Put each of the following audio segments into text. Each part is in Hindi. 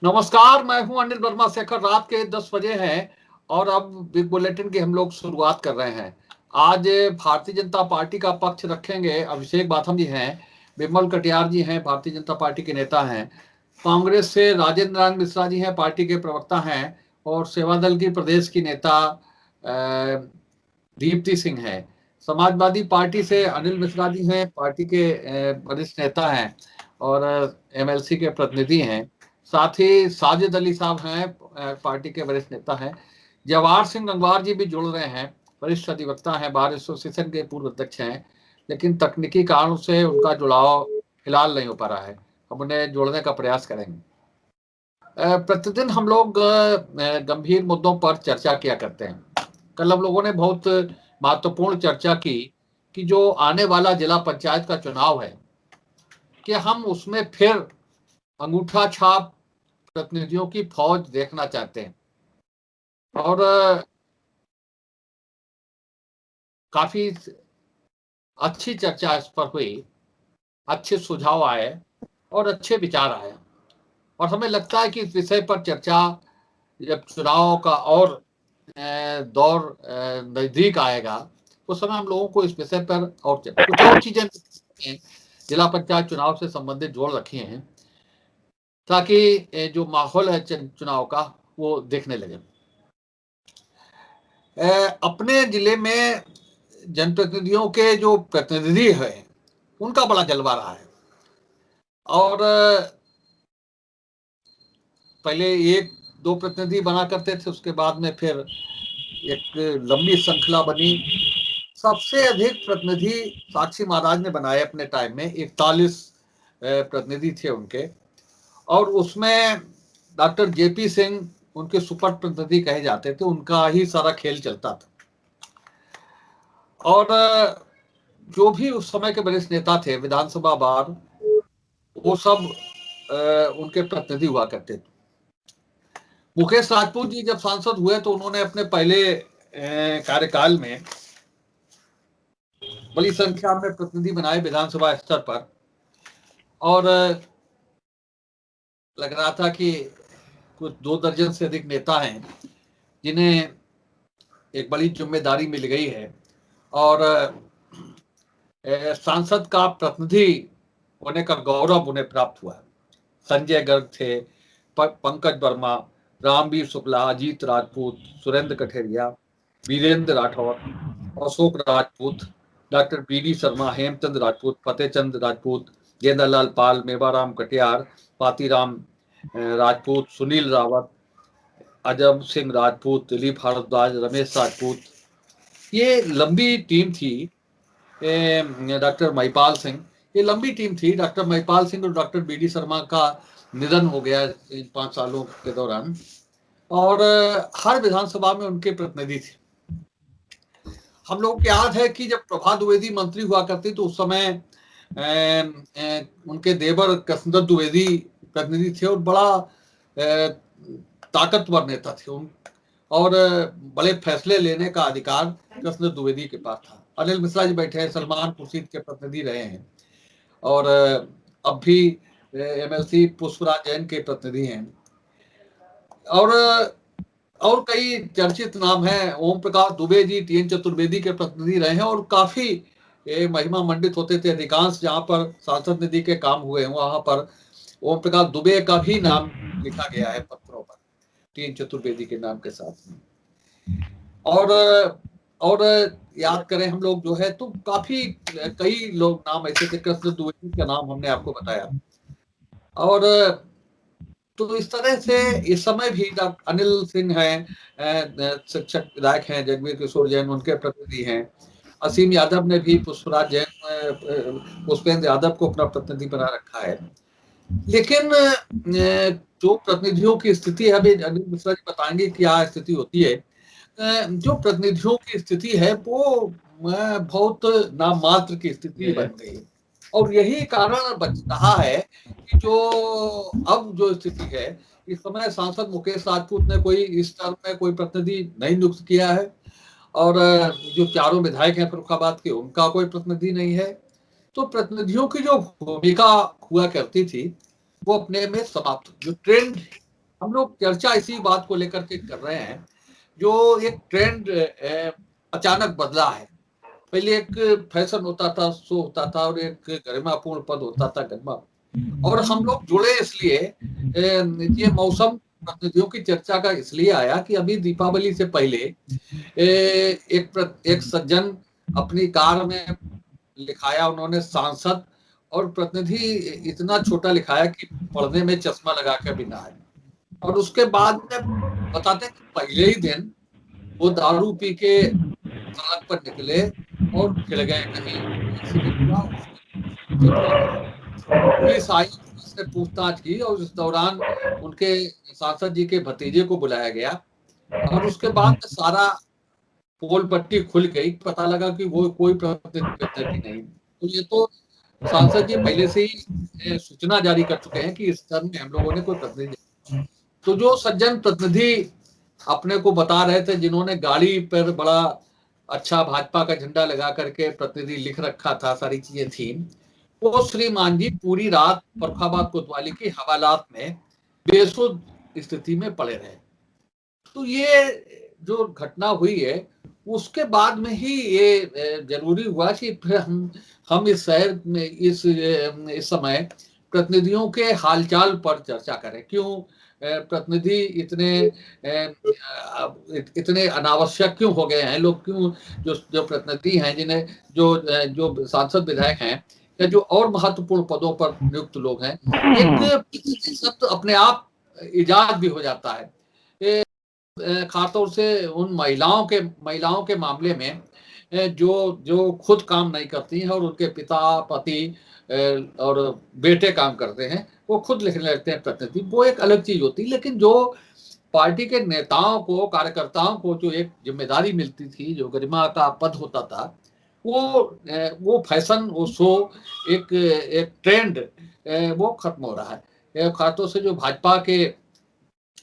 नमस्कार, मैं हूं अनिल वर्मा शेखर। रात के 10 बजे हैं और अब बिग बुलेटिन की हम लोग शुरुआत कर रहे हैं। आज भारतीय जनता पार्टी का पक्ष रखेंगे अभिषेक बाथम जी हैं, विमल कटियार जी हैं, भारतीय जनता पार्टी के नेता हैं। कांग्रेस से राजेंद्र नारायण मिश्रा जी हैं, पार्टी के प्रवक्ता हैं। और सेवा दल की प्रदेश की नेता दीप्ति सिंह है। समाजवादी पार्टी से अनिल मिश्रा जी हैं, पार्टी के वरिष्ठ नेता हैं और एमएलसी के प्रतिनिधि हैं। साथ ही साजिद अली साहब हैं, पार्टी के वरिष्ठ नेता हैं। जवाहर सिंह गंगवार जी भी जुड़ रहे हैं, वरिष्ठ अधिवक्ता हैं, बार एसोसिएशन के पूर्व अध्यक्ष हैं, लेकिन तकनीकी कारणों से उनका जुड़ाव फिलहाल नहीं हो पा रहा है। हम उन्हें जोड़ने का प्रयास करेंगे। प्रतिदिन हम लोग गंभीर मुद्दों पर चर्चा किया करते हैं। कल हम लोगों ने बहुत महत्वपूर्ण चर्चा की कि जो आने वाला जिला पंचायत का चुनाव है, कि हम उसमें फिर अंगूठा छाप प्रतिनिधियों की फौज देखना चाहते हैं। और काफी अच्छी चर्चा इस पर हुई, अच्छे सुझाव आए और अच्छे विचार आए। और हमें लगता है कि इस विषय पर चर्चा जब चुनाव का और दौर नजदीक आएगा, उस समय हम लोगों को इस विषय पर और कुछ और चीजें जिला पंचायत चुनाव से संबंधित जोड़ रखी हैं, ताकि जो माहौल है चुनाव का वो देखने लगे। अपने जिले में जनप्रतिनिधियों के जो प्रतिनिधि हैं, उनका बड़ा जलवा रहा है। और पहले एक दो प्रतिनिधि बना करते थे, उसके बाद में फिर एक लंबी श्रृंखला बनी। सबसे अधिक प्रतिनिधि साक्षी महाराज ने बनाए अपने टाइम में, 41 प्रतिनिधि थे उनके। और उसमें डॉक्टर जेपी सिंह उनके सुपर प्रतिनिधि कहे जाते थे, उनका ही सारा खेल चलता था। और जो भी उस समय के वरिष्ठ नेता थे विधानसभा बार, वो सब उनके प्रतिनिधि हुआ करते थे। मुकेश राजपूत जी जब सांसद हुए तो उन्होंने अपने पहले कार्यकाल में बड़ी संख्या में प्रतिनिधि बनाए विधानसभा स्तर पर। और लग रहा था कि कुछ 2 दर्जन से अधिक नेता हैं जिन्हें एक बड़ी जिम्मेदारी मिल गई है। और सांसद का प्रतिनिधि होने का गौरव उन्हें प्राप्त हुआ। संजय गर्ग थे, पंकज वर्मा, रामवीर शुक्ला, अजीत राजपूत, सुरेंद्र कठेरिया, वीरेंद्र राठौर, अशोक राजपूत, डॉक्टर बी.डी. शर्मा, हेमचंद राजपूत, फतेहचंद राजपूत, गेंदालाल पाल, मेवाराम कटियार, पातीराम राजपूत, सुनील रावत, अजब सिंह राजपूत, दिलीप भारद्वाज, रमेश राजपूत। ये लंबी टीम थी। डॉक्टर महिपाल सिंह, ये लंबी टीम थी। डॉक्टर महिपाल सिंह और डॉक्टर बी.डी. शर्मा का निधन हो गया इन 5 सालों के दौरान। और हर विधानसभा में उनके प्रतिनिधि थे। हम लोगों को याद है कि जब प्रभा द्विवेदी मंत्री हुआ करती तो उस समय उनके देवर कृष्णदत्त द्विवेदी प्रतिनिधि थे और बड़ा ताकतवर नेता थे उन। और बड़े फैसले लेने का अधिकार कृष्णदत्त द्विवेदी के पास था। अनिल मिश्रा जी बैठे हैं, सलमान खुर्शीद के प्रतिनिधि रहे हैं। और अब भी एमएलसी पुष्पराज जैन के प्रतिनिधि हैं। और कई चर्चित नाम हैं। ओम प्रकाश दुबे जी टीएन चतुर्वेदी के प्रतिनिधि रहे हैं और काफी महिमा मंडित होते थे। अधिकांश जहां पर सांसद निधि के काम हुए हैं वहां पर ओम प्रकाश दुबे का भी नाम लिखा गया है पत्रों पर, टीएन चतुर्वेदी के नाम के साथ। और याद करें हम लोग जो है तो काफी कई लोग नाम ऐसे थे। कृष्ण द्विवेदी का नाम हमने आपको बताया। और तो इस तरह से इस समय भी अनिल सिंह हैं, शिक्षक विधायक हैं, जगवीर किशोर जैन उनके प्रतिनिधि हैं। असीम यादव ने भी पुष्पराज जैन, पुष्पेंद्र यादव को अपना प्रतिनिधि बना रखा है। लेकिन जो प्रतिनिधियों की स्थिति है, अभी अनिल मिश्रा जी बताएंगे क्या स्थिति होती है। जो प्रतिनिधियों की स्थिति है वो बहुत नाम मात्र की स्थिति बन गई है। और यही कारण बच रहा है कि जो अब जो स्थिति है, इस समय सांसद मुकेश राजपूत ने कोई इस टर्म में कोई प्रतिनिधि नहीं नियुक्त किया है। और जो चारों विधायक हैं फर्रुखाबाद के, उनका कोई प्रतिनिधि नहीं है। तो प्रतिनिधियों की जो भूमिका हुआ करती थी वो अपने में समाप्त, जो ट्रेंड हम लोग चर्चा इसी बात को लेकर के कर रहे हैं, जो एक ट्रेंड अचानक बदला है। पहले एक फैशन होता था, शो होता था, और एक गरिमापूर्ण पद होता था, गरिमा। और हम लोग जुड़े इसलिए, ये मौसम प्रतिनिधियों की चर्चा का इसलिए आया कि अभी दीपावली से पहले एक सज्जन अपनी कार में लिखाया उन्होंने, सांसद और प्रतिनिधि, इतना छोटा लिखाया कि पढ़ने में चश्मा लगा के भी ना है। और उसके बाद में बताते हैं कि पहले ही दिन वो दारू पी के सड़क पर निकले और खिल गए कहीं, एक्सीडेंट हुआ, पुलिस आई, पुलिस ने पूछताछ की, और इस दौरान उनके सांसद जी के भतीजे को बुलाया गया, और उसके बाद सारा पोल पट्टी खुल गई, पता लगा कि वो कोई प्रतिनिधि नहीं। तो ये तो सांसद जी पहले से ही सूचना जारी कर चुके हैं कि इस टर्म में हम लोगों ने कोई प्रतिनिधि। तो जो सज्जन प्रतिनिधि अपने को बता रहे थे, जिन्होंने गाड़ी पर बड़ा अच्छा भाजपा का झंडा लगा करके प्रतिनिधि लिख रखा था, सारी चीजें थी, वो श्रीमान जी पूरी रात फर्रुखाबाद कोतवाली की हवालात में बेसुध स्थिति में पड़े रहे। तो ये जो घटना हुई है, उसके बाद में ही ये जरूरी हुआ कि फिर हम इस शहर में इस समय प्रतिनिधियों के हालचाल पर चर्चा करें। क्यों प्रतिनिधि इतने अनावश्यक क्यों हो गए हैं लोग, क्यों जो जो प्रतिनिधि हैं, जिन्हें जो जो सांसद विधायक हैं, या जो और महत्वपूर्ण पदों पर नियुक्त लोग हैं, एक शब्द अपने आप इजाद भी हो जाता है। खासतौर से उन महिलाओं के मामले में, जो जो खुद काम नहीं करती हैं और उनके पिता, पति और बेटे काम करते हैं, वो खुद लिखने लगते हैं प्रतिनिधि, वो एक अलग चीज होती है। लेकिन जो पार्टी के नेताओं को, कार्यकर्ताओं को जो एक जिम्मेदारी मिलती थी, जो गरिमा का पद होता था, वो फैशन, वो शो, एक ट्रेंड, वो खत्म हो रहा है। खासतौर से जो भाजपा के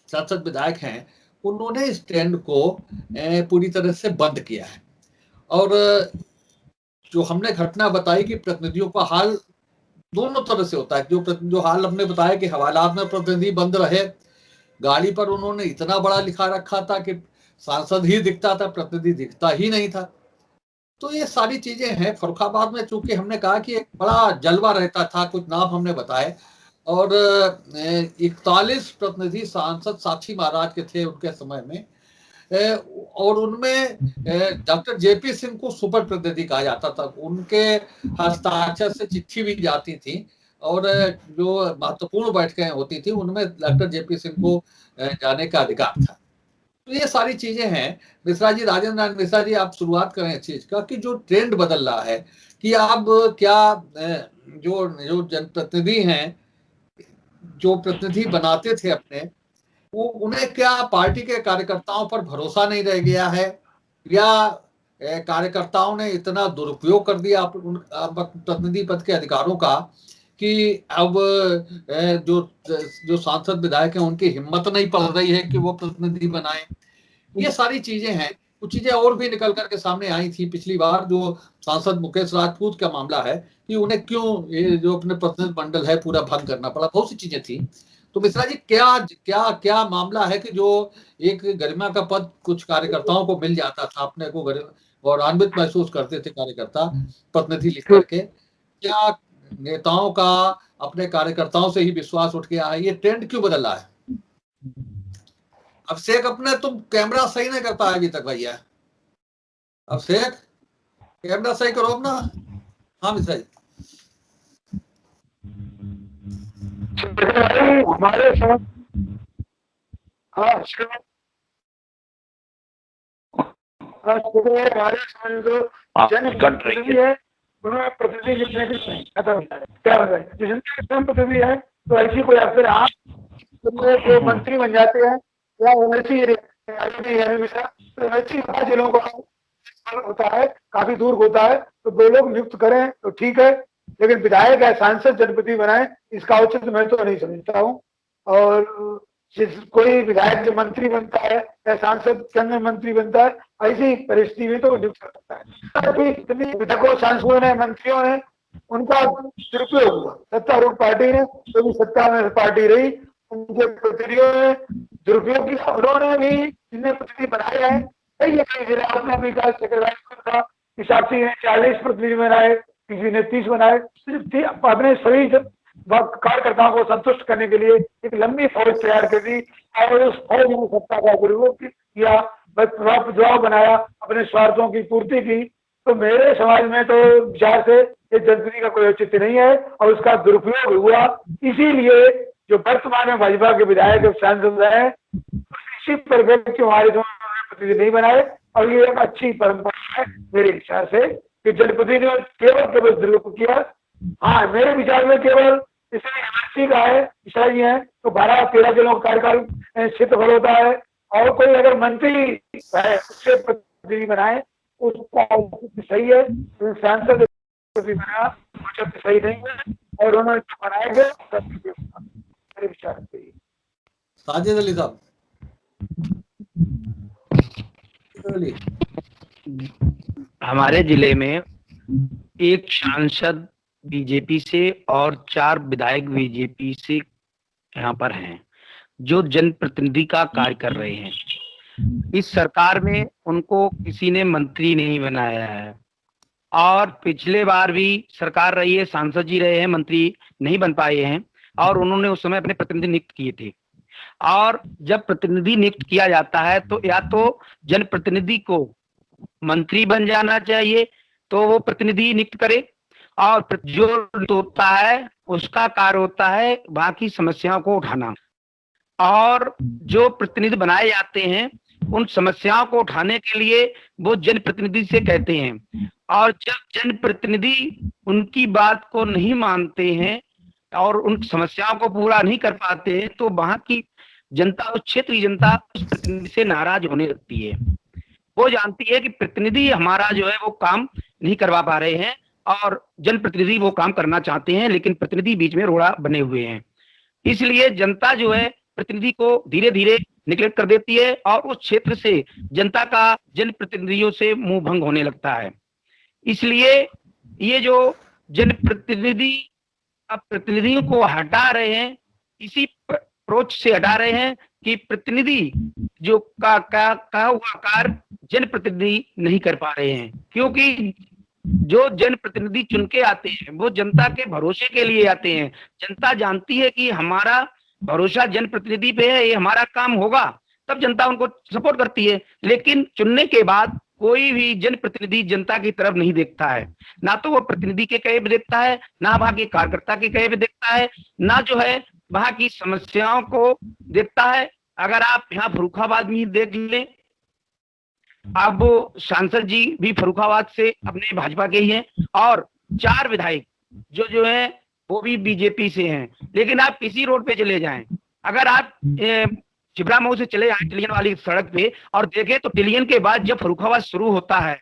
सांसद विधायक हैं, उन्होंने इस ट्रेंड को पूरी तरह से बंद किया है। और जो हमने घटना बताई कि प्रतिनिधियों का हाल दोनों तरह से होता है। जो हाल हमने बताया कि हवालात में प्रतिनिधि बंद रहे, गाड़ी पर उन्होंने इतना बड़ा लिखा रखा था कि सांसद ही दिखता था, प्रतिनिधि दिखता ही नहीं था। तो ये सारी चीजें हैं। फर्रुखाबाद में चूंकि हमने कहा कि एक बड़ा जलवा रहता था, कुछ नाम हमने बताए, और 41 प्रतिनिधि सांसद साक्षी महाराज के थे उनके समय में, और उनमें डॉक्टर जेपी सिंह को सुपर प्रतिनिधि कहा जाता था। उनके हस्ताक्षर से चिट्ठी भी जाती थी, और जो महत्वपूर्ण बैठकें होती थी उनमें डॉक्टर जेपी सिंह को जाने का अधिकार था। तो ये सारी चीजें हैं। मिश्रा जी, राजेंद्र नारायण मिश्रा जी, आप शुरुआत करें इस चीज का कि जो ट्रेंड बदल रहा है, कि अब क्या जो जो जनप्रतिनिधि हैं, जो प्रतिनिधि बनाते थे अपने, वो उन्हें क्या पार्टी के कार्यकर्ताओं पर भरोसा नहीं रह गया है, या कार्यकर्ताओं ने इतना दुरुपयोग कर दिया प्रतिनिधि पद के अधिकारों का, कि अब जो जो सांसद विधायक हैं उनकी हिम्मत नहीं पड़ रही है कि वो प्रतिनिधि बनाए। ये सारी चीजें हैं। कुछ चीजें और भी निकल करके सामने आई थी पिछली बार, जो सांसद मुकेश राजपूत का मामला है, कि उन्हें क्यों ये जो अपने प्रतिनिधि मंडल है पूरा भंग करना पड़ा, बहुत सी चीजें थी। तो मिश्रा जी, क्या क्या क्या मामला है कि जो एक गरिमा का पद कुछ कार्यकर्ताओं को मिल जाता था, अपने को गौरवान्वित महसूस करते थे कार्यकर्ता प्रतिनिधि लिख करके, क्या नेताओं का अपने कार्यकर्ताओं से ही विश्वास उठ गया है? ये ट्रेंड क्यों बदल रहा है? अभिषेक, अपने तुम कैमरा सही नहीं कर पाए अभी तक भैया। अभिषेक, कैमरा सही करो अपना। हाँ मिश्रा जी। हमारे साथ जनप्रतिनिधि है, उन्होंने प्रतिनिधि लिखने की क्या प्रतिनिधि है, तो ऐसी कोई अफसर आप जो मंत्री बन जाते हैं, या वैसी जिलों का होता है, काफी दूर होता है, तो दो लोग नियुक्त करें तो ठीक है, लेकिन विधायक या सांसद जनप्रतिनिधि बनाए, इसका औचित्य मैं तो नहीं समझता हूँ। और जिस कोई विधायक जो मंत्री बनता है या सांसद केंद्र मंत्री बनता है, ऐसी परिस्थिति में तो नियुक्त कर सकता है। अभी इतनी विधायकों, सांसदों ने, मंत्रियों ने उनका दुरुपयोग हुआ, सत्तारूढ़ पार्टी ने, जो भी सत्ता में पार्टी रही, उनके प्रतिनिधियों ने दुरुपयोग किया। उन्होंने भी जितने प्रतिनिधि बनाए हैं, कई जिले आपने भी कहा, सेक्रेटरी था कि साक्षी ने 40 प्रतिनिधि बनाए, किसी ने 30 बनाए, सिर्फ अपने सभी कार्यकर्ताओं को संतुष्ट करने के लिए एक लंबी फौज तैयार कर दी और उस फौज ने सत्ता का दुरुपयोग किया, प्रभाव बनाया, अपने स्वार्थों की पूर्ति की। तो मेरे समाज में तो विचार से ये जनप्रतिनिधि का कोई औचित्य नहीं है और उसका दुरुपयोग हुआ। इसीलिए जो वर्तमान में भाजपा के विधायक सांसद हैं, इसी परिवेश के हमारे प्रतिनिधि नहीं बनाए और ये एक अच्छी परंपरा है मेरे विचार से कि जनप्रतिनिधि ने केवल दुरुपयोग किया। हाँ, मेरे विचार में केवल इसमें एमएससी का है, ईसाई है तो 12-13 जिलों का कार्यकाल क्षेत्रफल होता है और कोई अगर मंत्री है उससे प्रतिनिधि बनाए उसका सही है, सांसद बनाया सही नहीं है और उन्होंने बनाए गए मेरे विचार से। साजिद अली साहब, हमारे जिले में एक सांसद बीजेपी से और 4 विधायक बीजेपी से यहाँ पर हैं जो जनप्रतिनिधि का कार्य कर रहे हैं। इस सरकार में उनको किसी ने मंत्री नहीं बनाया है और पिछले बार भी सरकार रही है, सांसद जी रहे हैं, मंत्री नहीं बन पाए हैं और उन्होंने उस समय अपने प्रतिनिधि नियुक्त किए थे। और जब प्रतिनिधि नियुक्त किया जाता है तो या तो जनप्रतिनिधि को मंत्री बन जाना चाहिए तो वो प्रतिनिधि नियुक्त करे और जो होता है उसका कार्य होता है बाकी समस्याओं को उठाना और जो प्रतिनिधि बनाए जाते हैं उन समस्याओं को उठाने के लिए वो जनप्रतिनिधि से कहते हैं और जब जनप्रतिनिधि उनकी बात को नहीं मानते हैं और उन समस्याओं को पूरा नहीं कर पाते हैं तो वहां की जनता, उस क्षेत्र की जनता उस प्रतिनिधि से नाराज होने लगती है। वो जानती है कि प्रतिनिधि हमारा जो है वो काम नहीं करवा पा रहे हैं और जनप्रतिनिधि वो काम करना चाहते हैं लेकिन प्रतिनिधि बीच में रोड़ा बने हुए हैं। इसलिए जनता जो है प्रतिनिधि को धीरे धीरे निगलेक्ट कर देती है और उस क्षेत्र से जनता का जनप्रतिनिधियों से मुंह भंग होने लगता है। इसलिए ये जो जनप्रतिनिधि अब प्रतिनिधियों को हटा रहे हैं, इसी अप्रोच से हटा रहे हैं कि प्रतिनिधि जो का हुआ कार्य जनप्रतिनिधि नहीं कर पा रहे हैं, क्योंकि जो जनप्रतिनिधि चुन के आते हैं वो जनता के भरोसे के लिए आते हैं। जनता जानती है कि हमारा भरोसा जनप्रतिनिधि पे है, ये हमारा काम होगा, तब जनता उनको सपोर्ट करती है। लेकिन चुनने के बाद कोई भी जनप्रतिनिधि जनता की तरफ नहीं देखता है, ना तो वो प्रतिनिधि के कहे पे देखता है, ना वहां के कार्यकर्ता के कहे पे देखता है, ना जो है वहां की समस्याओं को देखता है। अगर आप यहाँ फर्रुखाबाद में देख लें, अब वो सांसद जी भी फर्रुखाबाद से अपने भाजपा के ही हैं और 4 विधायक जो है वो भी बीजेपी से हैं। लेकिन आप किसी रोड पे चले जाएं, अगर आप छिबरा मऊ से चले जाएं टिलियन वाली सड़क पे और देखें तो टिलियन के बाद जब फर्रुखाबाद शुरू होता है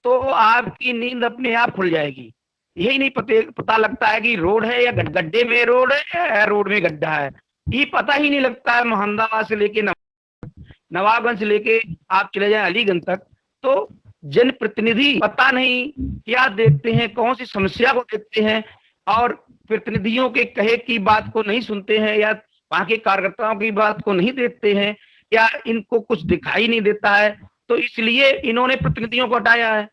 तो आपकी नींद अपने आप खुल जाएगी। यही नहीं पता लगता है कि रोड है या गड्ढे में रोड है या रोड में गड्ढा है, ये पता ही नहीं लगता है। मोहम्मदाबाद से लेके नवाबगंज से लेके आप चले जाएं अलीगंज तक, तो जनप्रतिनिधि पता नहीं क्या देखते हैं, कौन सी समस्या को देखते हैं और प्रतिनिधियों के कहे की बात को नहीं सुनते हैं या वहां के कार्यकर्ताओं की बात को नहीं देखते हैं या इनको कुछ दिखाई नहीं देता है। तो इसलिए इन्होंने प्रतिनिधियों को हटाया है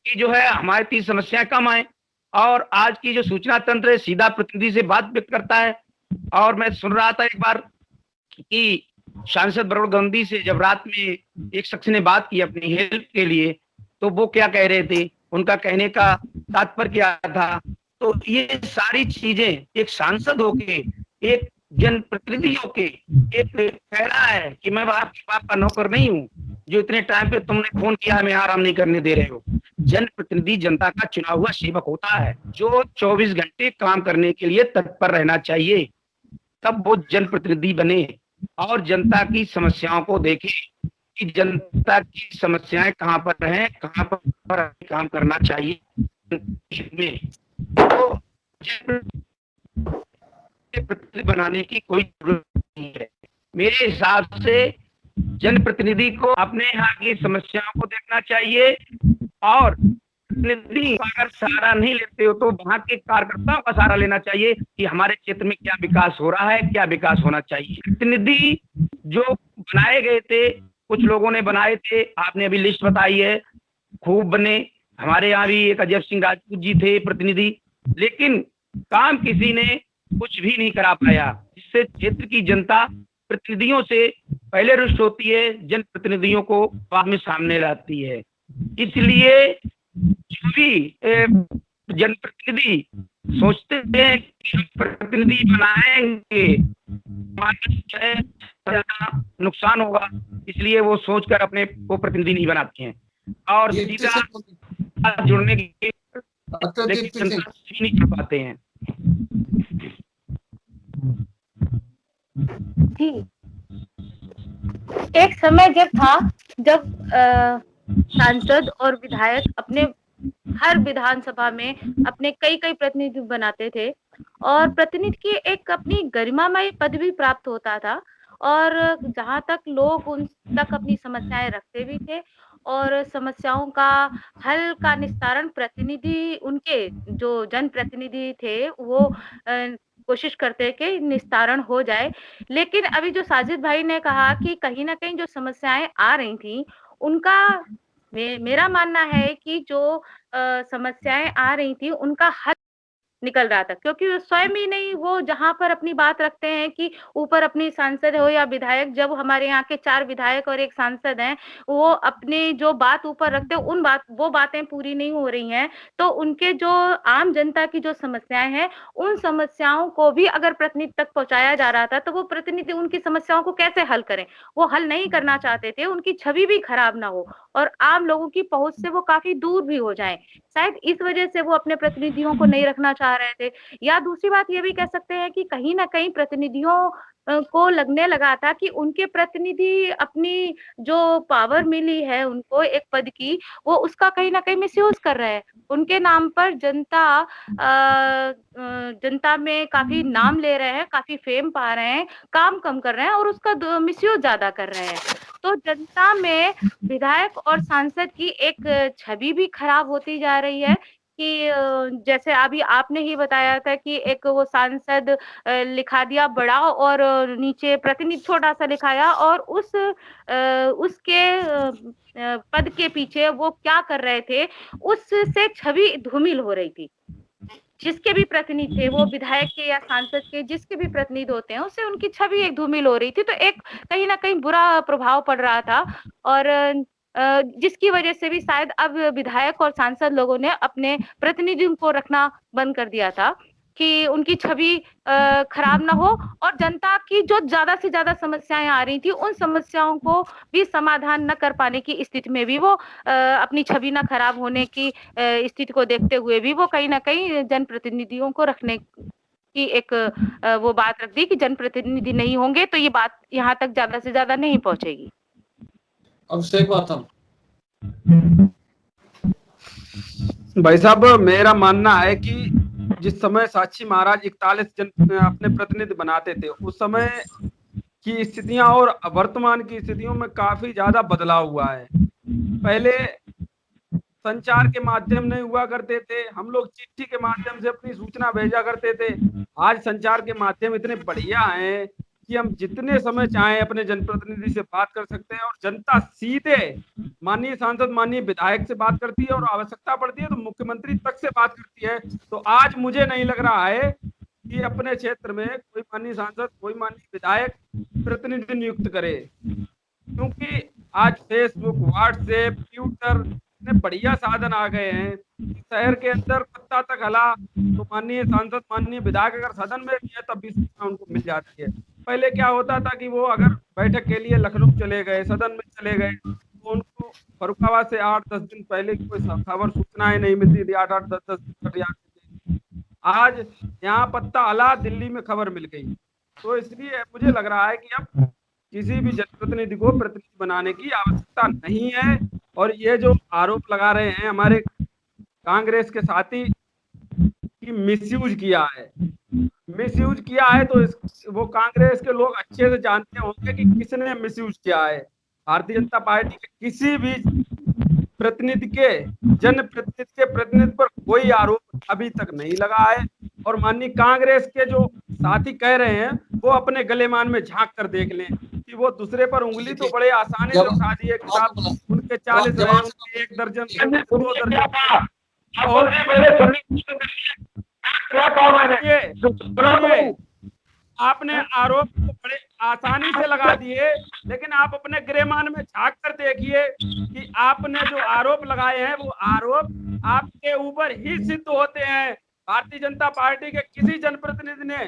कि जो है हमारी 3 समस्याएं कम आए। और आज की जो सूचना तंत्र है सीधा प्रतिनिधि से बात व्यक्त करता है। और मैं सुन रहा था एक बार कि सांसद वरुण गांधी से जब रात में एक शख्स ने बात की अपनी हेल्प के लिए, तो वो क्या कह रहे थे, उनका कहने का तात्पर्य क्या था। तो ये सारी चीजें एक सांसद होके, एक जनप्रतिनिधि होके एक कह रहा है कि मैं आपके बाप का नौकर नहीं हूँ, जो इतने टाइम पे तुमने फोन किया है मैं आराम नहीं करने दे रहे हो। जनप्रतिनिधि जनता का चुना हुआ सेवक होता है जो 24 घंटे काम करने के लिए तत्पर रहना चाहिए, तब वो जनप्रतिनिधि बने और जनता की समस्याओं को देखे कि जनता की समस्याएं कहाँ पर हैं, कहाँ पर काम करना चाहिए। तो जनप्रतिनिधि बनाने की कोई जरूरत नहीं है। मेरे हिसाब से जनप्रतिनिधि को अपने यहाँ की समस्याओं को देखना चाहिए और प्रतिनिधि अगर सहारा नहीं लेते हो तो वहां के कार्यकर्ताओं का सहारा लेना चाहिए कि हमारे क्षेत्र में क्या विकास हो रहा है, क्या विकास होना चाहिए। प्रतिनिधि जो बनाए गए थे, कुछ लोगों ने बनाए थे, आपने अभी लिस्ट बताई है, खूब बने। हमारे यहाँ भी एक अजय सिंह राजपूत जी थे प्रतिनिधि, लेकिन काम किसी ने कुछ भी नहीं करा पाया, जिससे क्षेत्र की जनता प्रतिनिधियों से पहले रुष्ट होती है, जनप्रतिनिधियों को बाद में सामने लाती है। इसलिए जो भी जनप्रतिनिधि सोचते हैं कि प्रतिनिधि बनाएंगे नुकसान होगा, इसलिए वो सोचकर अपने को प्रतिनिधि नहीं बनाते हैं और सीधा जुड़ने के नहीं कर पाते हैं। जी, एक समय जब था जब सांसद और विधायक अपने हर विधानसभा में अपने कई प्रतिनिधि बनाते थे और प्रतिनिधि की एक अपनी गरिमामय पद भी प्राप्त होता था और जहां तक लोग उन तक अपनी समस्याएं रखते भी थे और समस्याओं का हल का निस्तारण प्रतिनिधि, उनके जो जनप्रतिनिधि थे वो कोशिश करते कि निस्तारण हो जाए। लेकिन अभी जो साजिद भाई ने कहा कि कहीं ना कहीं जो समस्याएं आ रही थी उनका मेरा मानना है कि जो समस्याएं आ रही थी उनका हल निकल रहा था, क्योंकि स्वयं ही नहीं, वो जहां पर अपनी बात रखते हैं कि ऊपर अपनी सांसद हो या विधायक, जब हमारे यहाँ के 4 विधायक और 1 सांसद हैं, वो अपनी जो बात ऊपर रखते हैं वो बातें पूरी नहीं हो रही हैं, तो उनके जो आम जनता की जो समस्याएं हैं उन समस्याओं को भी अगर प्रतिनिधि तक पहुंचाया जा रहा था तो वो प्रतिनिधि उनकी समस्याओं को कैसे हल करें, वो हल नहीं करना चाहते थे, उनकी छवि भी खराब ना हो और आम लोगों की पहुंच से वो काफी दूर भी हो जाए। शायद इस वजह से वो अपने प्रतिनिधियों को नहीं रखना चाह रहे थे। या दूसरी बात ये भी कह सकते हैं कि कहीं ना कहीं प्रतिनिधियों को लगने लगा था कि उनके प्रतिनिधि अपनी जो पावर मिली है उनको एक पद की, वो उसका कहीं ना कहीं मिसयूज कर रहे हैं। उनके नाम पर जनता में काफी नाम ले रहे हैं, काफी फेम पा रहे हैं, काम कम कर रहे हैं और उसका मिसयूज ज्यादा कर रहे हैं। तो जनता में विधायक और सांसद की एक छवि भी खराब होती जा रही है कि जैसे अभी आपने ही बताया था कि एक वो सांसद लिखा दिया बड़ा और नीचे प्रतिनिधि छोटा सा लिखाया और उसके पद के पीछे वो क्या कर रहे थे उससे छवि धूमिल हो रही थी। जिसके भी प्रतिनिधि थे, वो विधायक के या सांसद के जिसके भी प्रतिनिधि होते हैं, उससे उनकी छवि एक धूमिल हो रही थी, तो एक कहीं ना कहीं बुरा प्रभाव पड़ रहा था और जिसकी वजह से भी शायद अब विधायक और सांसद लोगों ने अपने प्रतिनिधियों को रखना बंद कर दिया था कि उनकी छवि खराब ना हो और जनता की जो ज्यादा से ज्यादा समस्याएं आ रही थी उन समस्याओं को भी समाधान न कर पाने की स्थिति में भी वो अपनी छवि न खराब होने की स्थिति को देखते हुए भी वो कहीं ना कहीं जनप्रतिनिधियों को रखने की एक वो बात रख दी कि जनप्रतिनिधि नहीं होंगे तो ये बात यहाँ तक ज्यादा से ज्यादा नहीं पहुंचेगी। अभिषेक बात भाई साहब, मेरा मानना है कि जिस समय साक्षी महाराज 41 अपने प्रतिनिधि बनाते थे उस समय की स्थितियां और वर्तमान की स्थितियों में काफी ज्यादा बदलाव हुआ है। पहले संचार के माध्यम नहीं हुआ करते थे, हम लोग चिट्ठी के माध्यम से अपनी सूचना भेजा करते थे। आज संचार के माध्यम इतने बढ़िया हैं कि हम जितने समय चाहें अपने जनप्रतिनिधि से बात कर सकते हैं और जनता सीधे माननीय सांसद माननीय विधायक से बात करती है और आवश्यकता पड़ती है तो मुख्यमंत्री तक से बात करती है। तो आज मुझे नहीं लग रहा है कि अपने क्षेत्र में कोई माननीय सांसद कोई माननीय विधायक प्रतिनिधि नियुक्त करे, क्योंकि आज फेसबुक, व्हाट्सएप, ट्विटर इतने बढ़िया साधन आ गए हैं। शहर के अंदर पत्ता तक हला तो माननीय सांसद माननीय विधायक अगर सदन में भी है तब भी सूचना उनको मिल जाती है। पहले क्या होता था कि वो अगर बैठक के लिए लखनऊ चले गए, सदन में चले गए तो उनको फर्रुखाबाद से 8-10 दिन पहले कोई खबर सूचनाएं नहीं मिलती थी, 8-8, 10-10 दिन। आज यहाँ पत्ता हला, दिल्ली में खबर मिल गई। तो इसलिए मुझे लग रहा है कि अब किसी भी जनप्रतिनिधि को प्रतिनिधि बनाने की आवश्यकता नहीं है। और ये जो आरोप लगा रहे हैं हमारे कांग्रेस के साथी कि मिसयूज किया है तो वो कांग्रेस के लोग अच्छे से जानते होंगे कि किसने मिसयूज किया है। भारतीय जनता पार्टी के किसी भी जनप्रतिनिधि के प्रतिनिधि पर कोई आरोप अभी तक नहीं लगा है। और माननीय कांग्रेस के जो साथी कह रहे हैं वो अपने गलेमान में झांक कर देख लें कि वो दूसरे पर उंगली तो बड़े आसानी से उठा दिए। किताब उनके 40 रहे, उनके 1 दर्जन 2 दर्जन। और आपने आरोप को बड़े आसानी से लगा दिए, लेकिन आप अपने गृहमान में झांक कर देखिए कि आपने जो आरोप लगाए हैं वो आरोप आपके ऊपर ही सिद्ध होते हैं। भारतीय जनता पार्टी के किसी जनप्रतिनिधि ने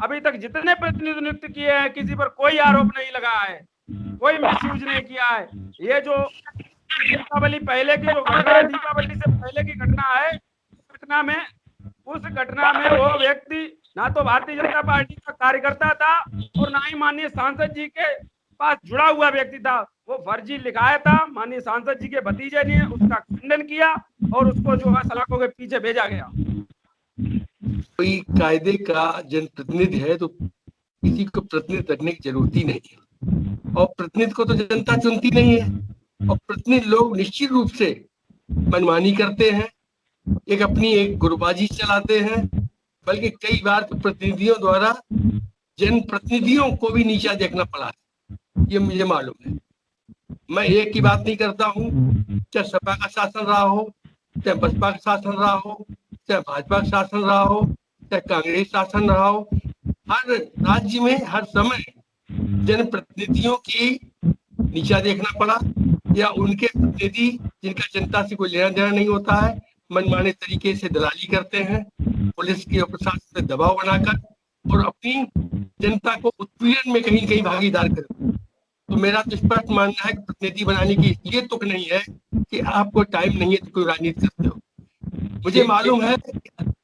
अभी तक जितने प्रतिनिधि नियुक्त किए हैं किसी पर कोई आरोप नहीं लगा है, कोई मिसयूज नहीं किया है। ये जो दीपावली पहले की जो घटना है, दीपावली से पहले की घटना है, उस घटना में वो व्यक्ति ना तो भारतीय जनता पार्टी का कार्यकर्ता था और ना ही माननीय सांसद जी के पास जुड़ा हुआ व्यक्ति था। वो फर्जी लिखाया था। माननीय सांसद जी के भतीजे ने उसका खंडन किया और उसको जो है सलाखों के पीछे भेजा गया। कोई कायदे का जनप्रतिनिधि है तो किसी को प्रतिनिधि रखने की जरूरत ही नहीं है। और प्रतिनिधि को तो जनता चुनती नहीं है। और प्रतिनिधि लोग निश्चित रूप से मनमानी करते हैं, एक गुटबाजी चलाते हैं, बल्कि कई बार तो प्रतिनिधियों द्वारा जनप्रतिनिधियों को भी नीचा देखना पड़ा है, ये मुझे मालूम है। मैं एक की बात नहीं करता हूँ, चाहे सपा का शासन रहा हो, चाहे बसपा का शासन रहा हो, चाहे भाजपा का शासन रहा हो, चाहे कांग्रेस शासन रहा हो, हर राज्य में हर समय जनप्रतिनिधियों की नीचा देखना पड़ा, या उनके प्रतिनिधि जिनका जनता से कोई लेना देना नहीं होता है, मनमाने तरीके से दलाली करते हैं, पुलिस के प्रशासन से दबाव बनाकर और अपनी जनता को उत्पीड़न में कहीं कहीं भागीदार करें। तो मेरा तो स्पष्ट मानना है कि प्रतिनिधि बनाने की ये तुक नहीं है कि आपको टाइम नहीं है तो कोई राजनीति करते हो। मुझे मालूम है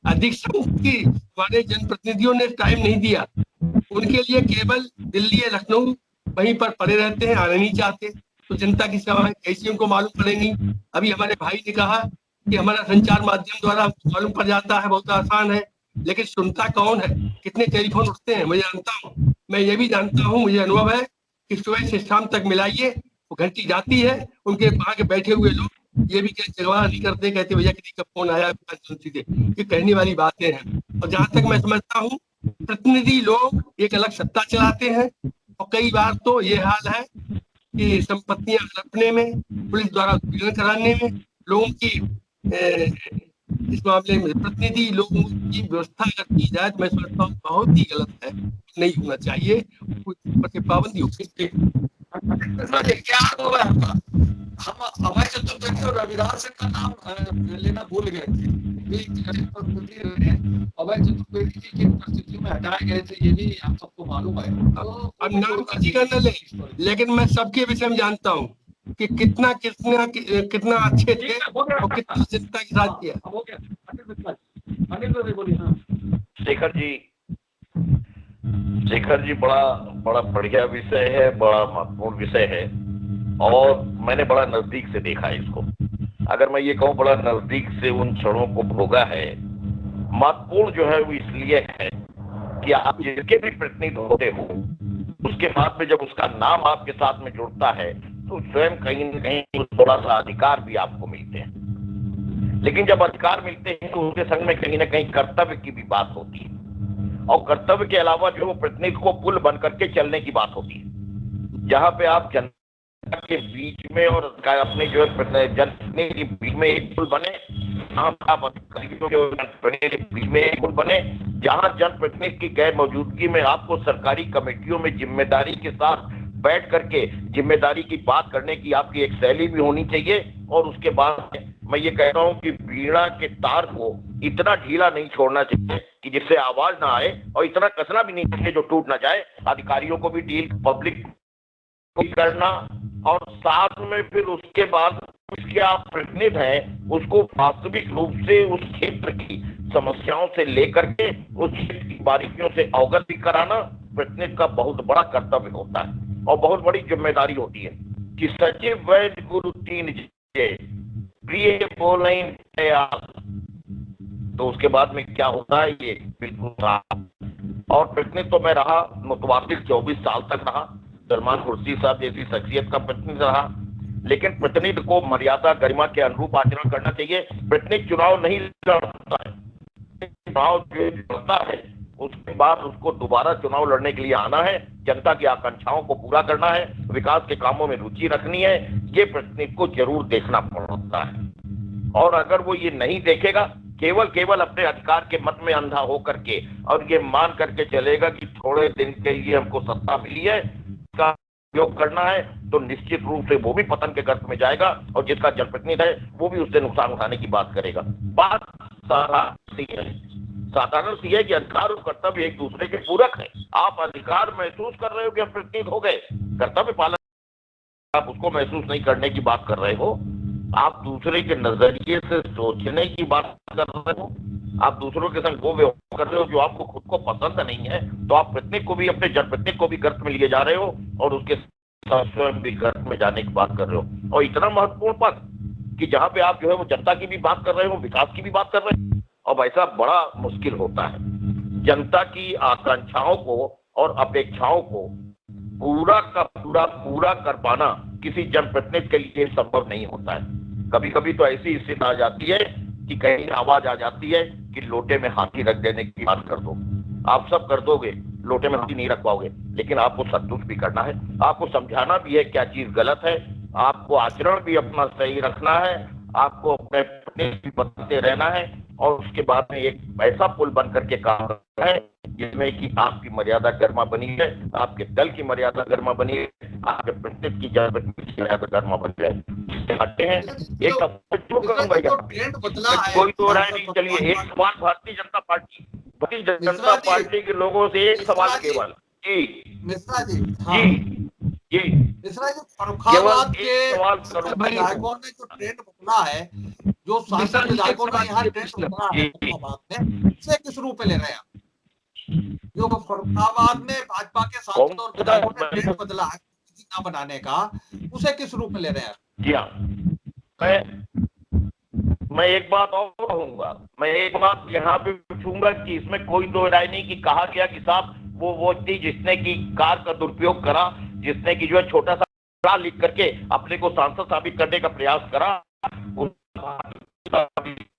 अधिकतम की हमारे जनप्रतिनिधियों ने टाइम नहीं दिया, उनके लिए केवल दिल्ली या लखनऊ वहीं पर पड़े रहते हैं, आना नहीं चाहते, तो जनता की सेवाएं कैसी उनको मालूम पड़ेंगी। अभी हमारे भाई ने कहा कि हमारा संचार माध्यम द्वारा मालूम पड़ जाता है, बहुत आसान है, लेकिन सुनता कौन है, कितने टेलीफोन उठते हैं, मुझे जानता हूँ। मैं ये भी जानता हूँ, मुझे अनुभव है कि सुबह से शाम तक मिलाइए, वो घंटी जाती है, उनके वहां के बैठे हुए लोग ये भी जवाब नहीं करते, कहते भैया किसी का फोन आया, ये कहने वाली बातें हैं। और जहां तक मैं समझता हूँ प्रतिनिधि लोग एक अलग सत्ता चलाते हैं, और कई बार तो ये हाल है कि संपत्तियां हड़पने में, पुलिस द्वारा उत्पीड़न कराने में, लोगों की इस मामले में प्रतिनिधि लोगों की व्यवस्था अगर की जाए तो मैं समझता हूँ बहुत ही गलत है, नहीं होना चाहिए, कुछ पाबंदी हो। क्या हुआ हम अभय चतुर्वेदी और रविदास सिंह का नाम लेना भूल गए थे। अभय चतुर्वेदी जी किन परिस्थितियों में हटाए गए थे ये भी आप सबको मालूम है। अब नाम किसी का न ले, लेकिन मैं सबके विषय में जानता हूँ कि कितना अच्छे थे और कितना जनता के साथ किया। शेखर जी बड़ा बढ़िया विषय है, बड़ा महत्वपूर्ण विषय है और मैंने बड़ा नजदीक से देखा है इसको। अगर मैं ये कहूँ बड़ा नजदीक से उन क्षणों को भोगा है। महत्वपूर्ण जो है वो इसलिए है कि आप जिसके भी प्रतिनिधि होते हो उसके बाद में जब उसका नाम आपके साथ में जुड़ता है तो स्वयं कहीं न कहीं थोड़ा सा अधिकार भी आपको मिलते हैं। लेकिन जब अधिकार मिलते हैं तो उसके संग में कहीं ना कहीं कर्तव्य की भी बात होती है, और कर्तव्य के अलावा जो प्रतिनिधि को पुल बन करके चलने की बात होती है, जहां पे आप जनता के बीच में और अपने जो है जनप्रतिनिधि के बीच में एक पुल बने, आप अधिकारियों के जनप्रतिनिधि के बीच में एक पुल बने, जहां जनप्रतिनिधि की गैर मौजूदगी में आपको सरकारी कमेटियों में जिम्मेदारी के साथ बैठ करके जिम्मेदारी की बात करने की आपकी एक शैली भी होनी चाहिए। और उसके बाद मैं ये कहता हूं कि वीणा के तार को इतना ढीला नहीं छोड़ना चाहिए कि जिससे आवाज ना आए, और इतना कसना भी नहीं चाहिए जो टूट ना जाए। अधिकारियों को भी डील पब्लिक को करना, और साथ में फिर उसके बाद उसके आप प्रतिनिधि हैं उसको वास्तविक रूप से उस क्षेत्र की समस्याओं से लेकर के उस क्षेत्र की बारीकियों से अवगत भी कराना प्रतिनिधि का बहुत बड़ा कर्तव्य होता है और बहुत बड़ी जिम्मेदारी होती है। कि सचिव वैद्य गुरु तीन प्रिय बोले तो उसके बाद में क्या होता है ये बिल्कुल। और प्रतिनिधि तो मैं रहा मुतवासिल 24 साल तक रहा, सलमान खुर्शीद साहब जैसी शख्सियत का प्रतिनिधि रहा, लेकिन प्रतिनिधि को मर्यादा गरिमा के अनुरूप आचरण करना चाहिए। प्रतिनिधि चुनाव नहीं लड़ता है, चुनाव जो लड़ता है उसके बाद उसको दोबारा चुनाव लड़ने के लिए आना है, जनता की आकांक्षाओं को पूरा करना है, विकास के कामों में रुचि रखनी है, ये प्रतिनिधि को जरूर देखना पड़ता है। और अगर वो ये नहीं देखेगा, केवल अपने अधिकार के मत में अंधा हो करके और ये मान करके चलेगा कि थोड़े दिन के लिए हमको सत्ता मिली है, इसका उपयोग करना है, तो निश्चित रूप से वो भी पतन के गर्त में जाएगा और जिसका जनप्रतिनिधि है वो भी उससे नुकसान उठाने की बात करेगा। बात साधारण सी है कि अधिकार और कर्तव्य एक दूसरे के पूरक है। आप अधिकार महसूस कर रहे हो कि हम प्रतिनिधि हो गए, कर्तव्य पालन आप उसको महसूस नहीं करने की बात कर रहे हो, आप दूसरे के नजरिए से सोचने की बात कर रहे हो, आप दूसरों के संग वो व्यवहार कर रहे हो जो आपको खुद को पसंद नहीं है, तो आप प्रतिनिधि को भी, अपने जनप्रतिनिधि को भी गर्त में लिए जा रहे हो और उसके स्वयं भी गर्त में जाने की बात कर रहे हो। और इतना महत्वपूर्ण पद कि जहाँ पे आप जो है वो जनता की भी बात कर रहे हो, विकास की भी बात कर रहे हो, और भाई साहब बड़ा मुश्किल होता है। जनता की आकांक्षाओं को और अपेक्षाओं को पूरा का पूरा कर पाना किसी जनप्रतिनिधि के लिए संभव नहीं होता है। कभी कभी तो ऐसी स्थिति आ जाती है कि कहीं आवाज आ जाती है कि लोटे में हाथी रख देने की बात कर दो। आप सब कर दोगे, लोटे में हाथी नहीं रख पाओगे, लेकिन आपको संतुष्ट भी करना है, आपको समझाना भी है क्या चीज गलत है, आपको आचरण भी अपना सही रखना है, आपको अपने भी बताते रहना है, और उसके बाद में एक ऐसा पुल बन करके काम करना है जिसमें कि आपकी मर्यादा गरिमा बनी है, आपके दल की मर्यादा गरिमा बनी है, आपके प्रतिनिधि की मर्यादा गरिमा बन जाए। हटते हैं एक कोई तो राय नहीं। चलिए एक सवाल भारतीय जनता पार्टी के लोगों से, एक सवाल केवल। जी मिश्रा जी, जी मिश्रा जी, फर्रुखाबाद के विधायकों ने जो ट्रेंड बदला है, जो सांसद विधायकों ने यहाँ ट्रेंड बदला है फर्रुखाबाद में, उसे किस रूप में ले रहे हैं आप? जो फर्रुखाबाद में भाजपा के सांसद और विधायकों ने ट्रेंड बदला है ना बनाने का, उसे किस रूप में ले रहे हैं? जी हाँ, मैं एक बात और कहूंगा, मैं एक बात यहाँ पे पूछूंगा कि इसमें कोई दो राय नहीं कि कहा गया कि साहब वो व्यक्ति जिसने की कार का दुरुपयोग करा, जिसने की जो है छोटा सा लिख करके अपने को सांसद साबित करने का प्रयास करा,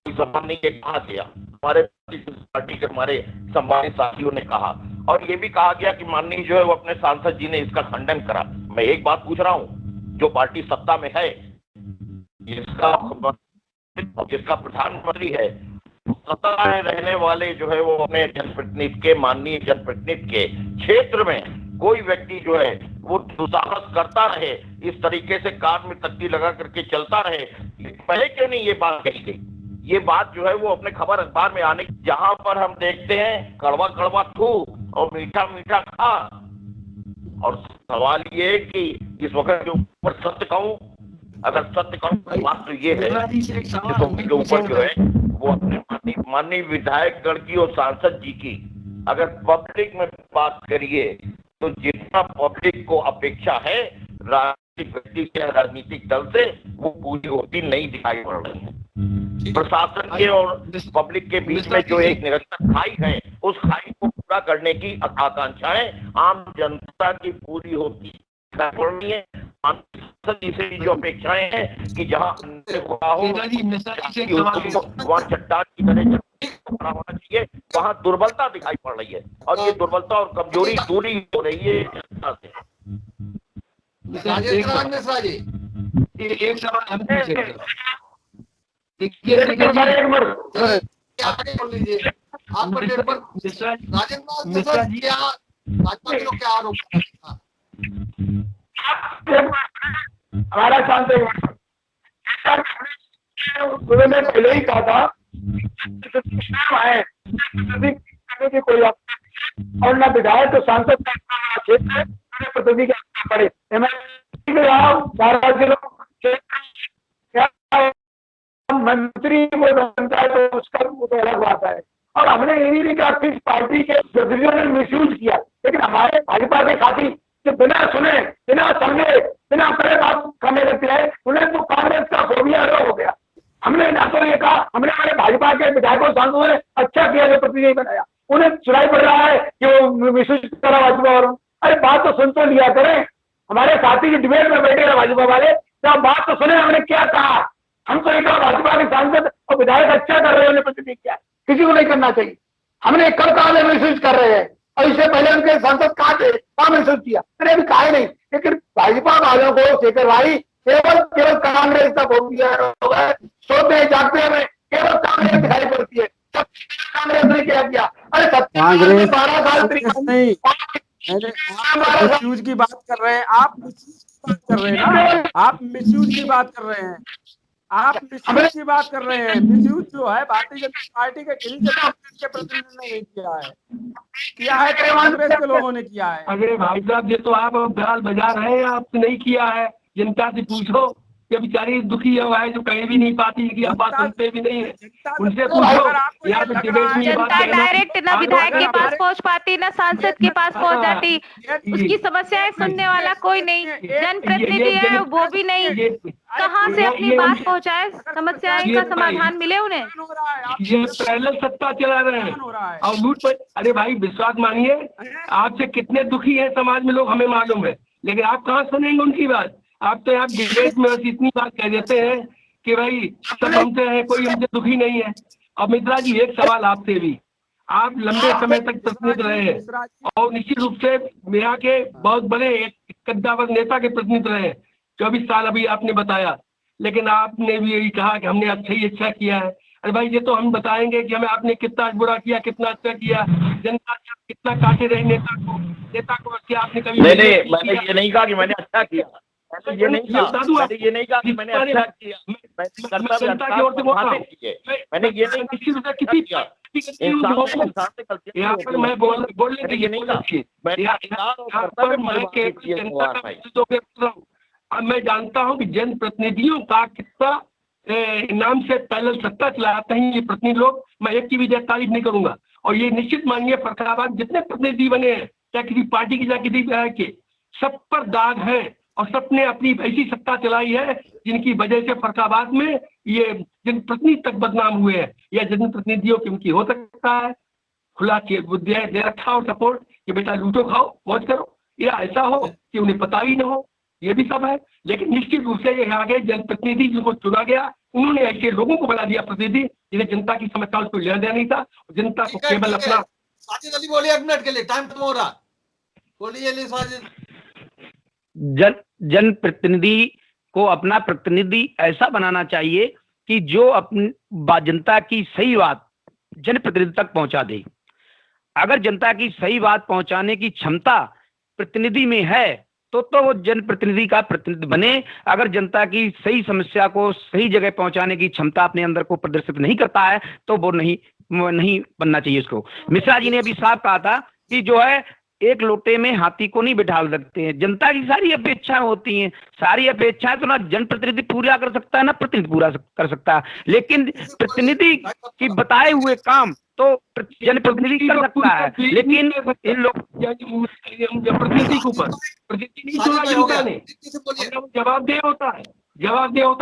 सम्मान नहीं कहा गया। हमारे पार्टी के हमारे सम्मानित साथियों ने कहा, और ये भी कहा गया कि माननीय जो है वो अपने सांसद जी ने इसका खंडन करा। मैं एक बात पूछ रहा हूँ, जो पार्टी सत्ता में है, जिसका प्रधानमंत्री है, सत्ता में रहने वाले जो है वो अपने जनप्रतिनिधि के, माननीय जनप्रतिनिधि के क्षेत्र में कोई व्यक्ति जो है वो दुस्साहस करता रहे, इस तरीके से कार में तख्ती लगा करके चलता रहे, पहले क्यों नहीं ये बात कही गई? ये बात जो है वो अपने खबर अखबार में आने, जहां पर हम देखते हैं कड़वा कड़वा थू और मीठा मीठा खा। और सवाल ये कि इस वक्त के ऊपर सत्य कहूं, अगर सत्य कहूं तो बात तो ये है के ऊपर जो है वो अपने माननीय विधायक गण की और सांसद जी की अगर पब्लिक में बात करिए तो जितना पब्लिक को अपेक्षा है राजनीतिक व्यक्ति से, राजनीतिक दल से, वो पूरी होती नहीं दिखाई पड़ रही है। प्रशासन के और पब्लिक के बीच में जो एक निरंतर खाई है, उस खाई को पूरा करने की आकांक्षाएं आम जनता की पूरी होती पड़ रही है। से भी जो अपेक्षाएं हैं कि जहां वहाँ चट्टान की तरह बना होना चाहिए, वहाँ दुर्बलता दिखाई पड़ रही है, और ये दुर्बलता और कमजोरी दूरी हो रही है जनता से। मिश्रा जी, एक सवाल हम लीजिए, आप राजेंद्र मिश्रा जी क्या भाजपा के क्या आरोप? हमारा सांसद उन्होंने पहले ही कहा था कोई और न विधायक तो सांसद क्षेत्र प्रतिनिधि पड़े मंत्री वो बनता है तो उसका तो अलग बात है। और हमने यही नहीं कहा किस पार्टी के प्रतिनिधियों ने मिसयूज किया, लेकिन हमारे भाजपा के साथी जो बिना सुने, बिना समझे, बिना करे बात करने लगते हैं, उन्हें तो कांग्रेस का फोबिया हो गया। हमने ना तो ये कहा, हमने हमारे भाजपा के विधायकों सांसदों ने अच्छा किया जो प्रतिनिधि बनाया, उन्हें सुनाई पड़ रहा है कि वो मिसयूज करा भाजपा। और अरे बात तो सुन तो लिया करें, हमारे साथी जो डिबेट में बैठे हैं भाजपा वाले, तो आप बात तो सुने हमने क्या कहा। हम तो एक भाजपा के सांसद और विधायक अच्छा कर रहे हैं, प्रतिनिधि क्या किसी को नहीं करना चाहिए। हमने कब कहा महसूस कर रहे हैं, और इससे पहले उनके सांसद कहा थे, कहा महसूस किया, मैंने अभी कहा नहीं। लेकिन भाजपा वालों को शेखर भाई केवल कांग्रेस का वोट दिया है, सोते हैं जागते हैं, केवल कांग्रेस दिखाई पड़ती है। कांग्रेस ने क्या किया? अरे कांग्रेस 12 साल नहीं, आप मिसयूज की बात कर रहे हैं, आप मिसयूज की बात कर रहे हैं ना, आप मिसयूज की बात कर रहे हैं, आप मिसयूज की बात कर रहे हैं। मिसयूज जो है भारतीय जनता पार्टी के किसी के प्रतिनिधि ने नहीं किया है तो कांग्रेस के लोगों ने किया है। अरे भाई साहब, ये तो आप बयान बजा रहे हैं, आपने नहीं किया है। जनता से पूछो, ये बेचारी दुखी है जो कहीं भी नहीं पाती, कि आप बात सुनते भी नहीं है, उनसे पूछो। यहाँ पे डिबेट में जनता डायरेक्ट ना विधायक के पास पहुंच पाती, ना सांसद के पास पहुंच जाती, उसकी समस्याएं सुनने वाला कोई नहीं, जनप्रतिनिधि है वो भी नहीं, कहाँ से अपनी बात पहुंचाए, समस्याएं का समाधान मिले उन्हें। ये पहले सत्ता चला रहे हैं और लूट पर। अरे भाई विश्वास मानिए, आपसे कितने दुखी है समाज में लोग हमें मालूम है, लेकिन आप कहाँ सुनेंगे उनकी बात। आप तो यहाँ डिबेट में इतनी बात कह देते हैं कि भाई सब हमसे है, कोई हमसे दुखी नहीं है। अब मिश्रा जी, एक सवाल आपसे भी, आप लंबे समय तक प्रतिनिधि रहे हैं और निश्चित रूप से यहाँ के बहुत बड़े एक कद्दावर नेता के प्रतिनिधि रहे हैं, 24 साल अभी आपने बताया, लेकिन आपने भी यही कहा कि हमने अच्छा ही अच्छा किया है। अरे भाई, ये तो हम बताएंगे कि हमें आपने कितना बुरा किया, कितना अच्छा किया, जनता कितना काटे रहे नेता को क्या आपने कभी नहीं, मैंने ये नहीं कहा कि मैंने अच्छा किया, मैंने ये नहीं कहा कि मैंने अच्छा किया, मैंने ये नहीं अब मैं जानता हूँ कि जनप्रतिनिधियों का कितना नाम से पैनल सत्ता चलाते हैं ये प्रतिनिधि लोग। मैं एक की भी तारीफ नहीं करूंगा, और ये निश्चित मानिए फरखाबाद जितने प्रतिनिधि बने हैं, चाहे किसी पार्टी की चाहे किसी के, सब पर दाग है और सबने अपनी ऐसी सत्ता चलाई है जिनकी वजह से फरखाबाद में ये जनप्रतिनिधि तक बदनाम हुए हैं, या जनप्रतिनिधियों की उनकी हो सकता है खुला दे रखा हो सपोर्ट कि बेटा लूटो खाओ मौज करो, या ऐसा हो कि उन्हें पता ही ना हो, ये भी सब है। लेकिन निश्चित रूप से ये आगे जनप्रतिनिधि जिनको चुना गया, उन्होंने ऐसे लोगों को बना दिया प्रतिनिधि जिन्हें जनता की समस्याओं को लेना देना नहीं था, जनता को केवल अपना। साजिद अली बोलिए, 1 मिनट के लिए टाइम खत्म हो रहा, बोलिए साजिद। जनप्रतिनिधि को अपना प्रतिनिधि ऐसा बनाना चाहिए कि जो अपनी जनता की सही बात जनप्रतिनिधि तक पहुंचा दे। अगर जनता की सही बात पहुंचाने की क्षमता प्रतिनिधि में है तो वो जनप्रतिनिधि का प्रतिनिधि बने। अगर जनता की सही समस्या को सही जगह पहुंचाने की क्षमता अपने अंदर को प्रदर्शित नहीं करता है तो वो नहीं बनना चाहिए उसको। मिश्रा जी ने अभी साफ कहा था कि जो है एक लोटे में हाथी को नहीं बिठा सकते हैं। जनता की सारी अपेक्षाएं होती हैं, सारी अपेक्षाएं तो ना जनप्रतिनिधि पूरा कर सकता है ना प्रतिनिधि पूरा कर सकता है, लेकिन प्रतिनिधि की बताए हुए काम तो जनप्रतिनिधि कर सकता है, लेकिन इन लोग प्रतिनिधि के ऊपर प्रतिनिधि नहीं चुना जनता ने, जवाबदेह होता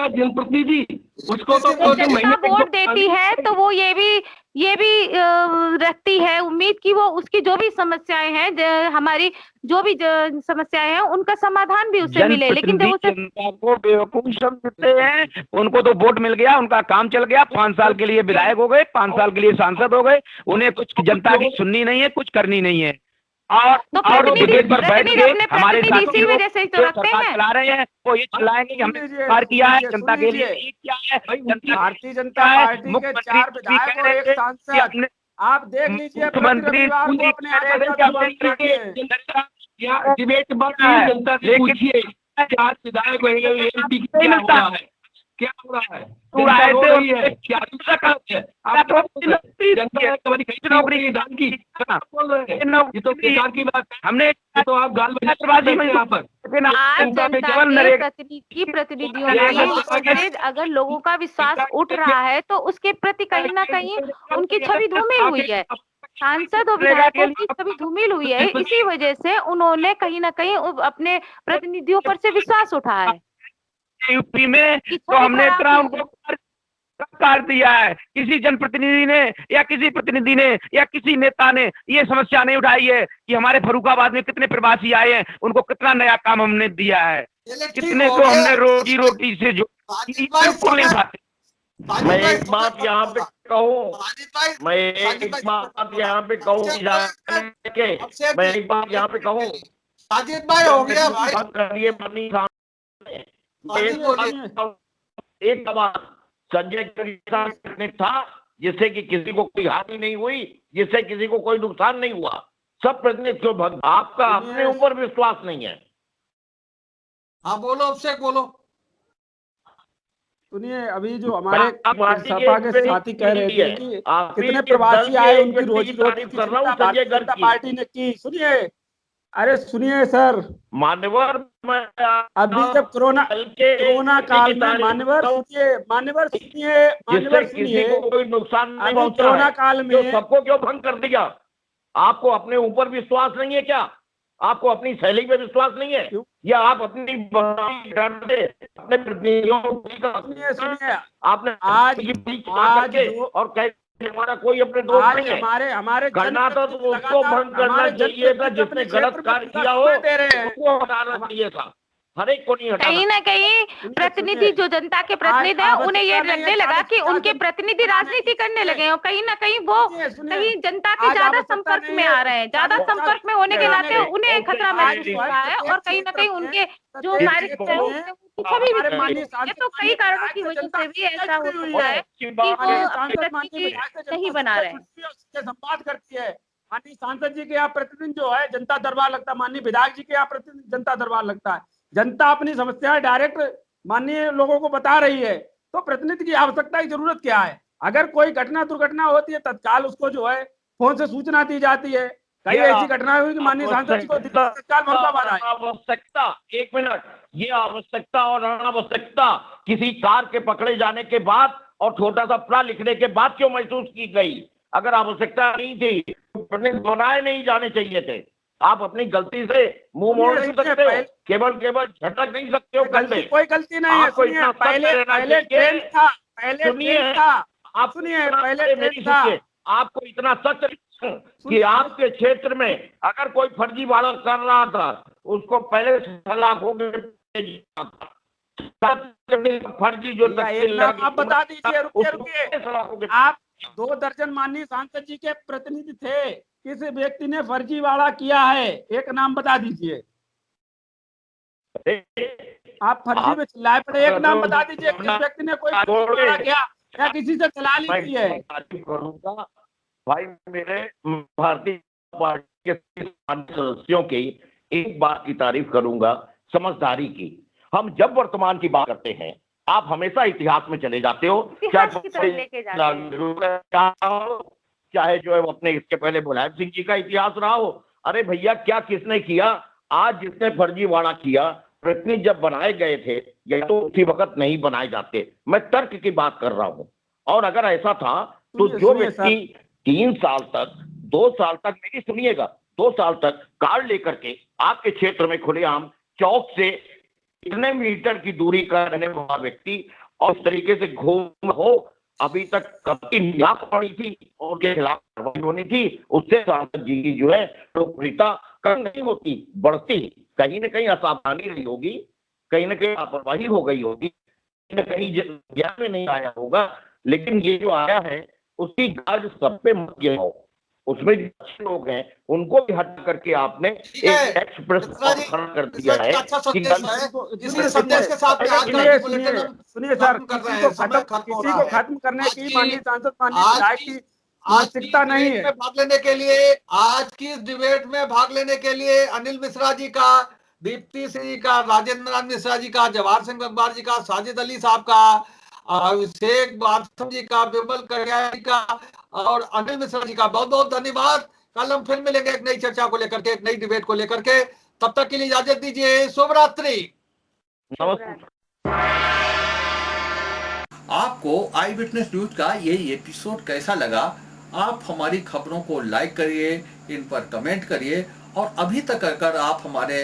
है जनप्रतिनिधि, उसको तो जनता वोट देती है तो वो ये भी रखती है उम्मीद कि वो उसकी जो भी समस्याएं हैं, हमारी जो भी समस्याएं हैं उनका समाधान भी उससे मिले। लेकिन जब उसे जनता को बेवकूफ समझते हैं, उनको तो वोट मिल गया, उनका काम चल गया, 5 साल के लिए विधायक हो गए, 5 साल के लिए सांसद हो गए, उन्हें कुछ जनता की सुननी नहीं है, कुछ करनी नहीं है, और डिबेट पर बैठ के हमारे साथी लोग चला रहे हैं, वो ये चलाएंगे कि हमने कार्य किया है जनता के लिए, क्या है भारतीय जनता पार्टी के 4 विधायक और 1 सांसद। आप देख लीजिए मुख्यमंत्री डिबेट जनता से पूछिए 4 विधायक क्या हो रहा है, हमने तो आप गाल यहाँ पर प्रतिनिधियों में अगर लोगों का विश्वास उठ रहा है तो उसके प्रति कहीं ना कहीं उनकी छवि धूमिल हुई है, सांसद और विधायकों की छवि धूमिल हुई है। इसी वजह से उन्होंने कहीं ना कहीं अपने प्रतिनिधियों पर से विश्वास उठाया है। यूपी में तो हमने इतना उनको कब काट दिया है? किसी जनप्रतिनिधि ने या किसी प्रतिनिधि ने या किसी नेता ने ये समस्या नहीं उठाई है कि हमारे फर्रुखाबाद में कितने प्रवासी आए हैं, उनको कितना नया काम हमने दिया है, कितने को हमने रोजी रोटी से जो बिल्कुल नहीं खाते। मैं एक बात यहाँ पे कहूँ, मैं एक बात यहाँ पे कहूँ, मैं एक बात यहाँ पे कहूँ, साजिद भाई हो गया भाई। एक सवाल संजय के साथ था जिससे कि किसी को कोई हानि नहीं हुई, जिससे किसी को कोई नुकसान नहीं हुआ, सब प्रतिनिधि क्यों भंग? आपका अपने ऊपर विश्वास नहीं है। हाँ बोलो, अभिषेक बोलो। सुनिए, अभी जो हमारे सपा के साथी कह रहे थे कि कितने प्रवासी आए, उनकी रोजी रोटी की चिंता भारतीय जनता पार्टी ने की। सुनिए, अरे सुनिए सर, मान्यवर, अभी जब कोरोना काल में मान्यवर सुनिए, किसी को कोई नुकसान नहीं पहुंचा, कोरोना काल में सबको क्यों भंग कर दिया? आपको अपने ऊपर विश्वास नहीं है क्या? आपको अपनी शैली पे विश्वास नहीं है, या आप अपनी अपने प्रतिनिधियों सुनिए, आपने आज और कैसे हमारा कोई अपने दोस्त नहीं है, हमारे करना तो उसको भंग करना चाहिए था, जिसने गलत कार्य किया हो उसको हटाना चाहिए था, हर एक को नहीं हटाना। कहीं ना कहीं प्रतिनिधि जो जनता के प्रतिनिधि हैं, उन्हें ये लगने लगा कि उनके प्रतिनिधि राजनीति करने लगे हैं, और कहीं ना कहीं वो कहीं जनता के ज्यादा संपर्क में आ रहे हैं। ज्यादा संपर्क में होने के नाते उन्हें खतरा महसूस हो रहा है, और कहीं ना कहीं उनके जो नागरिक छवि भी, ये तो कई कारणों की वजह से भी ऐसा हो सकता है कि वो नहीं बना रहे। संवाद करती है माननीय सांसद जी के यहाँ प्रतिदिन जो है जनता दरबार लगता है, माननीय विधायक जी के यहाँ प्रतिदिन जनता दरबार लगता है। जनता अपनी समस्याएं डायरेक्ट माननीय लोगों को बता रही है, तो प्रतिनिधि की आवश्यकता की जरूरत क्या है? अगर कोई घटना दुर्घटना होती है, तत्काल उसको जो है फोन से सूचना दी जाती है। कई ऐसी घटनाएं हुई कि माननीय सांसद जी को तत्काल मौका बना है। आवश्यकता, एक मिनट, ये आवश्यकता और अनावश्यकता किसी कार के पकड़े जाने के बाद और छोटा सा पड़ा लिखने के बाद क्यों महसूस की गई? अगर आवश्यकता नहीं थी तो प्रतिनिधि बनाए नहीं जाने चाहिए थे। आप अपनी गलती से मुंह मोड़ नहीं सकते हो, केवल झटक नहीं सकते हो। कोई गलती नहीं है। सुनिए, पहले ट्रेंड था, आपको इतना सच कि आपके क्षेत्र में अगर कोई फर्जीवाड़ा कर रहा था उसको पहले सलाखों में फर्जी जो आप बता दीजिए, रुकिए, आप 2 दर्जन माननीय सांसद जी के प्रतिनिधि थे, किस व्यक्ति ने फर्जीवाड़ा किया है? एक नाम बता दीजिए। आप फर्जी में चिल्लाए पड़े, एक नाम बता दीजिए किस व्यक्ति ने कोई फर्जीवाड़ा किया या किसी से दलाली की है? भाई, मेरे भारतीय पार्टी के सदस्यों की एक बात की तारीफ करूंगा, समझदारी की। हम जब वर्तमान की बात करते हैं, आप हमेशा इतिहास में चले जाते हो, चाहे जो है वो अपने इसके पहले मुलायम सिंह जी का इतिहास रहा हो। अरे भैया, क्या किसने किया? आज जिसने फर्जीवाड़ा किया, प्रतिनिधि जब बनाए गए थे या तो उसी वक्त नहीं बनाए जाते। मैं तर्क की बात कर रहा हूं। और अगर ऐसा था तो जो व्यक्ति 3 साल तक 2 साल तक, मेरी सुनिएगा, 2 साल तक कार लेकर के आपके क्षेत्र में खुलेआम चौक से इतने मीटर की दूरी का रहने वाला व्यक्ति और इस तरीके से घूम हो, अभी तक कभी निगाह पड़ी थी और उनके खिलाफ कार्रवाई होनी थी, उससे सांसद जी की जो है लोकप्रियता कम नहीं होती, बढ़ती। कहीं ना कहीं असावधानी रही होगी, कहीं ना कहीं लापरवाही हो गई होगी, कहीं ना कहीं ज्ञान में नहीं आया होगा। लेकिन ये जो आया है उसकी गाज सब पे मत गिराओ। उसमें जो अच्छे लोग हैं उनको भी हटा करके आपने एक एक्सप्रेस खड़ा कर दिया है। सुनिए सर, किसी को खत्म करने की माननीय सांसद माननीय की मानसिकता नहीं है। भाग लेने के लिए, आज की इस डिबेट में भाग लेने के लिए अनिल मिश्रा जी का, दीप्ति सिंह जी का, राजेंद्र मिश्रा जी का, जवाहर सिंह गंगवार जी का, साजिद अली साहब का, अभिषेक बाथम जी का, विमल करिया जी का और अनिल मिश्रा जी का बहुत बहुत धन्यवाद। कल हम फिर मिलेंगे एक नई चर्चा को लेकर के, एक नई डिबेट को लेकर के। तब तक के लिए इजाजत दीजिए। शुभ रात्रि। आपको आई विटनेस न्यूज का ये एपिसोड कैसा लगा? आप हमारी खबरों को लाइक करिए, इन पर कमेंट करिए, और अभी तक अगर आप हमारे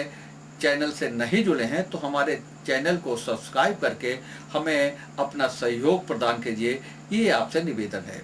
चैनल से नहीं जुड़े हैं तो हमारे चैनल को सब्सक्राइब करके हमें अपना सहयोग प्रदान कीजिए, ये आपसे निवेदन है।